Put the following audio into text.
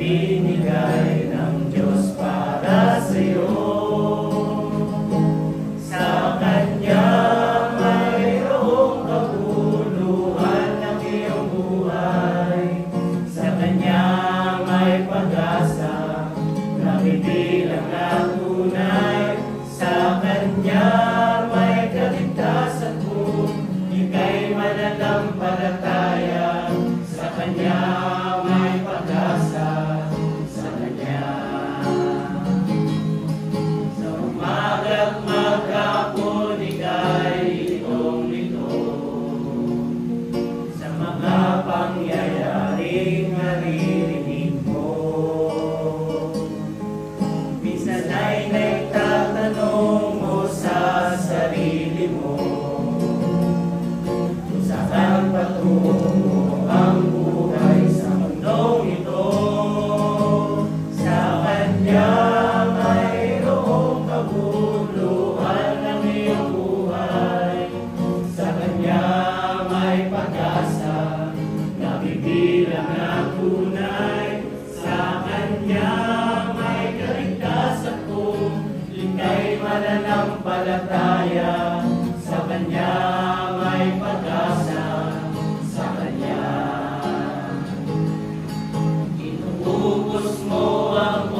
ibinigay ng Diyos para sa'yo. Sa Kanya mayroong kabuluhan ng iyong buhay. Sa Kanya may pag-asa na bibilang na tunay. Sa Kanya may kaligtasan kung ika'y mananampalataya. Sa Kanya may pag-asa. Sa Kanya. Sa umaga't maghapon ika'y litong-lito sa mga pangyayaring naririnig mo. Minsan ay nagtatanong mo sa sarili mo kung saan patungo ang buhay sa mundong ito. Sa Kanya mayroong kabuluhan ng iyong buhay. Sa Kanya may pag-asa na bibilang ng tunay. Sa Kanya may kaligtasan kung ika'y mananampalataya. Sa Kanya may pag-asa. Sa Kanya inuubos mo ang